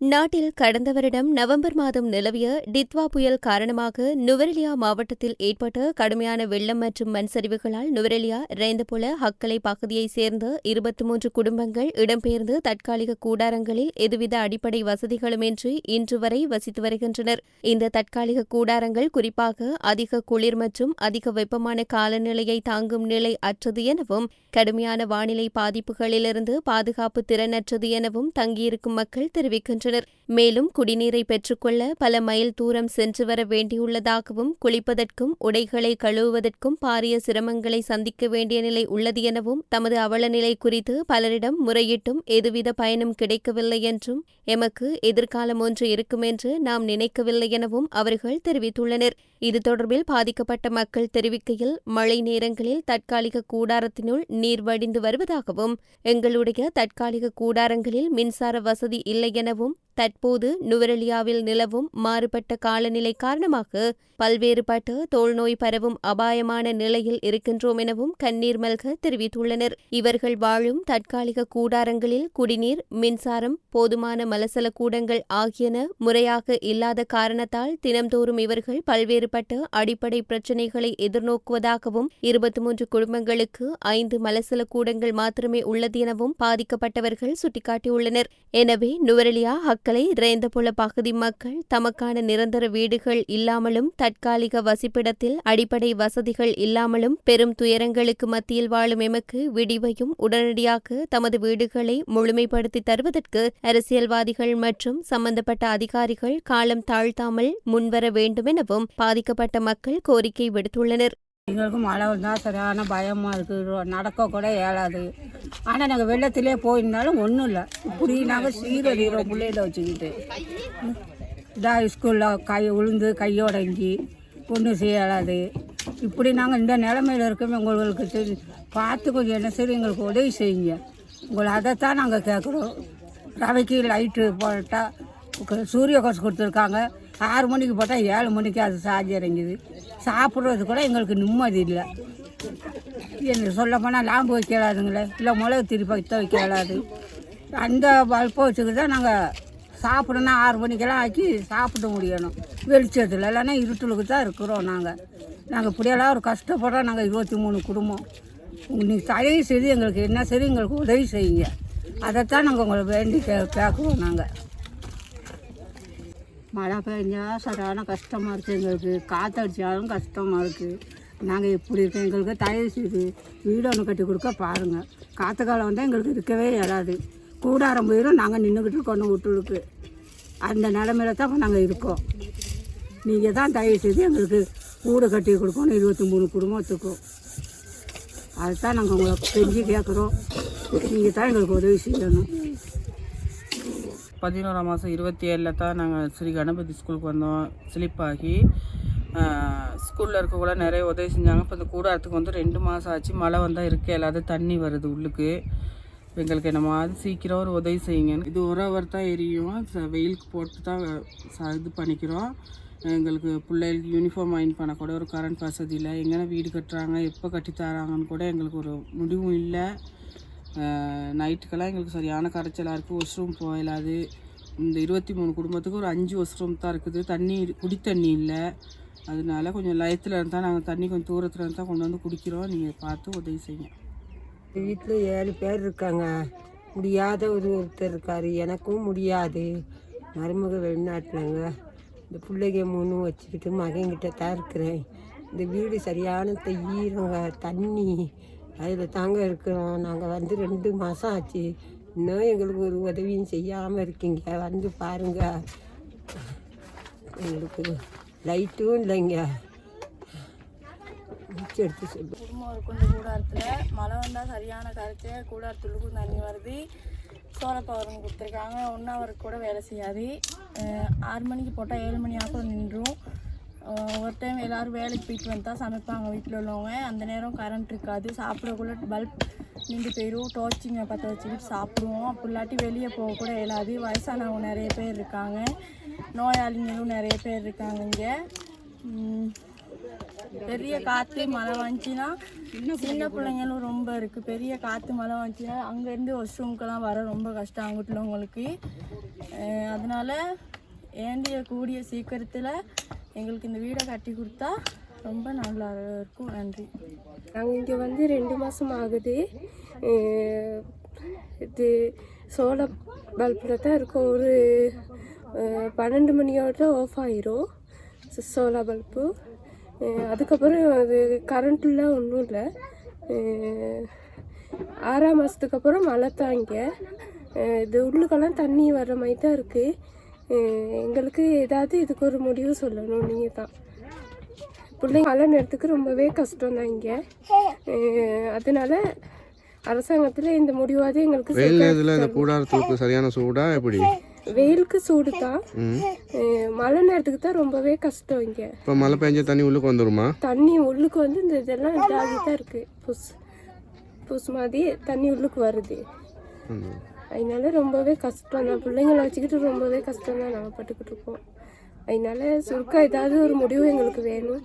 நாட்டில் கடந்த வருடம் நவம்பர் மாதம் நிலவிய டித்வா புயல் காரணமாக நுவரெலியா மாவட்டத்தில் ஏற்பட்ட கடுமையான வெள்ளம் மற்றும் மண் சரிவுகளால் நுவரெலியா, ரேந்தபுல, ஹக்கலை பகுதியைச் சேர்ந்த 23 குடும்பங்கள் இடம்பெயர்ந்து தற்காலிக கூடாரங்களில் எதுவித அடிப்படை வசதிகளுமின்றி இன்று வரை வசித்து வருகின்றனர். இந்த தற்காலிக கூடாரங்கள் குறிப்பாக அதிக குளிர் மற்றும் அதிக வெப்பமான காலநிலையை தாங்கும் நிலை அற்றது எனவும், கடுமையான வானிலை பாதிப்புகளிலிருந்து பாதுகாப்பு திறனற்றது எனவும் தங்கியிருக்கும் மக்கள் தெரிவிக்கின்றனர். மேலும் குடிநீரை பெற்றுக்கொள்ள பல மைல் தூரம் சென்று வர வேண்டியுள்ளதாகவும், குளிப்பதற்கும் உடைகளை கழுவுவதற்கும் பாரிய சிரமங்களை சந்திக்க வேண்டிய நிலை உள்ளது எனவும், தமது அவலநிலை குறித்து பலரிடம் முறையிட்டும் எதுவித பயனும் கிடைக்கவில்லை என்றும், எமக்கு எதிர்காலம் ஒன்று இருக்கும் என்று நாம் நினைக்கவில்லை எனவும் அவர்கள் தெரிவித்துள்ளனர். இது தொடர்பில் பாதிக்கப்பட்ட மக்கள் தெரிவிக்கையில், மழை நேரங்களில் தற்காலிக கூடாரத்தினுள் நீர் வடிந்து வருவதாகவும், எங்களுடைய தற்காலிக கூடாரங்களில் மின்சார வசதி இல்லை எனவும், தற்போது நுவரெலியாவில் நிலவும் மாறுபட்ட காலநிலை காரணமாக பல்வேறுபட்ட தோல்நோய் பரவும் அபாயமான நிலையில் இருக்கின்றோம் எனவும் கண்ணீர் மல்க தெரிவித்துள்ளனர். இவர்கள் வாழும் தற்காலிக கூடாரங்களில் குடிநீர், மின்சாரம், போதுமான மலசல கூடங்கள் ஆகியன முறையாக இல்லாத காரணத்தால் தினம்தோறும் இவர்கள் பல்வேறுபட்ட அடிப்படை பிரச்சினைகளை எதிர்நோக்குவதாகவும், 23 குடும்பங்களுக்கு 5 மலசல கூடங்கள் மாத்திரமே உள்ளது எனவும் பாதிக்கப்பட்டவர்கள் சுட்டிக்காட்டியுள்ளனர். எனவே நுவரெலியா, ஹக்கலை, ரேந்தபுல பகுதி மக்கள் தமக்கான நிரந்தர வீடுகள் இல்லாமலும், தற்காலிக வசிப்பிடத்தில் அடிப்படை வசதிகள் இல்லாமலும் பெரும் துயரங்களுக்கு மத்தியில் வாழும் எமக்கு விடிவையும் உடனடியாக தமது வீடுகளை முழுமைப்படுத்தி தருவதற்கு அரசியல்வாதிகள் மற்றும் சம்பந்தப்பட்ட அதிகாரிகள் காலம் தாழ்த்தாமல் முன்வர வேண்டும் எனவும் பாதிக்கப்பட்ட மக்கள் கோரிக்கை விடுத்துள்ளனர். எங்களுக்கும் மழை வந்தால் சரியான பயமாக இருக்குது, நடக்க கூட இயலாது. ஆனால் நாங்கள் வெள்ளத்திலே போயிருந்தாலும் ஒன்றும் இல்லை. இப்படி நாங்கள் சீரழிகிறோம் பிள்ளையில வச்சுக்கிட்டு. ஸ்கூலில் விழுந்து கையோடங்கி ஒன்றும் செய்யலாது. இப்படி நாங்கள் இந்த நிலமையில் இருக்கோம். உங்களுக்கு சரி பார்த்து கொஞ்சம் என்ன சரி எங்களுக்கு உதவி செய்யுங்க. உங்களை அதைத்தான் நாங்கள் கேட்குறோம். ரவைக்கு லைட்டு போட்டால் சூரிய கோஸ் கொடுத்துருக்காங்க. 6 மணிக்கு போட்டால் 7 மணிக்கு அது சார்ஜ் இறங்குது. சாப்பிட்றது கூட எங்களுக்கு நிம்மதி இல்லை. என்ன சொல்லப்போனால் லாம்பு வைக்கலாதுங்களே, இல்லை மிளகு திருப்பி வைக்கலாது. அந்த பல்பை வச்சுக்கிட்டு தான் நாங்கள் சாப்பிடணும்னா 6 மணிக்கெல்லாம் ஆக்கி சாப்பிட முடியணும். வெளிச்சத்தில் இல்லைன்னா இருட்டலுக்கு தான் இருக்கிறோம். நாங்கள் இப்படியெல்லாம் ஒரு கஷ்டப்படுறோம். நாங்கள் 23 குடும்பம். நீங்கள் தயவு செய்து எங்களுக்கு என்ன சரி எங்களுக்கு உதவி செய்யுங்க. அதைத்தான் நாங்கள் உங்களை வேண்டி கேட்குறோம். நாங்கள் மழை பெஞ்சால் சரியான கஷ்டமாக இருக்குது. எங்களுக்கு காற்றடிச்சாலும் கஷ்டமாக இருக்குது. நாங்கள் எப்படி இருக்கோம், எங்களுக்கு தயவு செய்து வீடு ஒன்று கட்டி கொடுக்க பாருங்கள். காற்று காலம் வந்தால் எங்களுக்கு இருக்கவே இயலாது. கூடாரம் போயிடும். நாங்கள் நின்றுக்கிட்டு இருக்கோம் வீட்டுக்கு. அந்த நிலமையில தான் இப்போ நாங்கள் இருக்கோம். நீங்கள் தான் தயவு செய்து எங்களுக்கு வீடு கட்டி கொடுக்கணும் 23 குடும்பத்துக்கும். அதுதான் நாங்கள் உங்களை செஞ்சு கேட்குறோம். நீங்கள் தான் எங்களுக்கு உதவி செய்யணும். 11ஆம் மாதம் 27 தான் நாங்கள் ஸ்ரீ கணபதி ஸ்கூலுக்கு வந்தோம். ஸ்லிப் ஆகி ஸ்கூலில் இருக்கக்கூட நிறைய உதவி செஞ்சாங்க. இப்போ இந்த கூடாரத்துக்கு வந்து 2 மாதம் ஆச்சு. மழை வந்தால் இருக்க இல்லாத தண்ணி வருது உள்ளுக்கு. எங்களுக்கு என்னமோ அது சீக்கிரம் ஒரு உதவி செய்யுங்க. இது ஒரு அவர் தான் எரியும். வெயிலுக்கு போட்டு தான் இது பண்ணிக்கிறோம். எங்களுக்கு பிள்ளைகளுக்கு யூனிஃபார்ம் அயன் பண்ண கூட ஒரு கரண்ட் வசதி இல்லை. எங்கன்னா வீடு கட்டுறாங்க, எப்போ கட்டித்தராங்கன்னு கூட எங்களுக்கு ஒரு முடிவும் இல்லை. நைட்டுக்கெல்லாம் எங்களுக்கு சரியான கரைச்சலாக இருக்குது. வாஷ்ரூம் போயிடாது. இந்த 23 குடும்பத்துக்கு ஒரு 5 வாஷ்ரூம் தான் இருக்குது. தண்ணி குடி தண்ணி இல்லை. அதனால கொஞ்சம் லயத்தில் இருந்தால் நாங்கள் தண்ணி கொஞ்சம் தூரத்தில் இருந்தால் கொண்டு வந்து குடிக்கிறோம். நீங்கள் பார்த்து உதவி செய்யுங்க. வீட்டில் 7 பேர் இருக்காங்க. முடியாத ஒருத்தர் இருக்கார். எனக்கும் முடியாது. மருமக வெளிநாட்டிலங்க. இந்த பிள்ளைங்க 3 வச்சுக்கிட்டு மகன்கிட்ட தான் இருக்கிறேன். இந்த வீடு சரியான ஈரங்க, தண்ணி அதில் தாங்க இருக்கிறோம். நாங்கள் வந்து 2 மாதம் ஆச்சு. இன்னும் எங்களுக்கு ஒரு உதவியும் செய்யாமல் இருக்கீங்க. வந்து பாருங்கள். எங்களுக்கு லைட்டும் இல்லைங்க. எடுத்து சொல்லு. குடும்பம் இருக்கும் இந்த கூடாரத்தில். மழை வந்தால் சரியான கரைச்சி கூடாரத்துள்ளுக்கும் தண்ணி வருது. சோலார் பவர்னு கொடுத்துருக்காங்க. 1 ஹவருக்கு கூட வேலை செய்யாது. 6 மணிக்கு போட்டால் 7 மணி ஆகும் நின்றும். ஒரு டைம் எல்லோரும் வேலைக்கு போயிட்டு வந்து தான் சமைப்பாங்க வீட்டில் உள்ளவங்க. அந்த நேரம் கரண்ட் இருக்காது. சாப்பிடக்குள்ள பல்ப் நின்று போயிடும். டோர்ச்சிங்கை பற்ற வச்சுக்கிட்டு சாப்பிடுவோம். அப்படி இல்லாட்டி வெளியே போகக்கூட இயலாது. வயசானவங்க நிறைய பேர் இருக்காங்க. நோயாளிங்களும் நிறைய பேர் இருக்காங்க இங்கே. பெரிய காற்று மழை வந்துச்சுன்னா சின்ன பிள்ளைங்களும் ரொம்ப இருக்குது. பெரிய காற்று மழை வந்துச்சுன்னா அங்கேருந்து வாஷ்ரூம்க்கெல்லாம் வர ரொம்ப கஷ்டம் அங்கிட்டுள்ளவங்களுக்கு. அதனால் ஏண்டிய கூடிய சீக்கிரத்தில் எங்களுக்கு இந்த வீடை கட்டி கொடுத்தா ரொம்ப நல்லா இருக்கும். நன்றி. நாங்கள் இங்கே வந்து 2 மாதம் ஆகுது. இது சோலார் பல்பில் தான் இருக்கும். ஒரு 12 மணியோட ஆஃப் ஆயிரும் சோலார் பல்பு. அதுக்கப்புறம் அது கரண்ட்டில் ஒன்றும் இல்லை. 6ஆம் மாதத்துக்கு அப்புறம் மழை தான் இங்கே. இது உள்ளுக்கெல்லாம் தண்ணி வர்ற மாதிரி தான் இருக்குது. எங்களுக்கு ஏதாவது இதுக்கு ஒரு முடிவு சொல்லணும் நீங்கள் தான். பிள்ளைங்க மழை நேரத்துக்கு ரொம்பவே கஷ்டம் தான் இங்கே. அதனால அரசாங்கத்தில் இந்த முடிவாவது எங்களுக்கு வெயில் நேரத்தில் இந்த கூடாரத்துக்கு சரியான சூடா எப்படி? வெயிலுக்கு சூடு தான். மழை நேரத்துக்கு தான் ரொம்பவே கஷ்டம் இங்கே. இப்போ மழை பெஞ்ச தண்ணி உள்ளுக்கு வந்துருமா? தண்ணி உள்ளுக்கு வந்து இந்த இதெல்லாம் இதாகி தான் இருக்குது. புஸ் மாதிரி தண்ணி உள்ளுக்கு வருது. அதனால ரொம்பவே கஷ்டம் தான். பிள்ளைங்களை வச்சுக்கிட்டு ரொம்பவே கஷ்டம் தான் நாங்கள் பட்டுக்கிட்டு இருக்கோம். அதனால சுருக்கா ஏதாவது ஒரு முடிவு எங்களுக்கு வேணும்.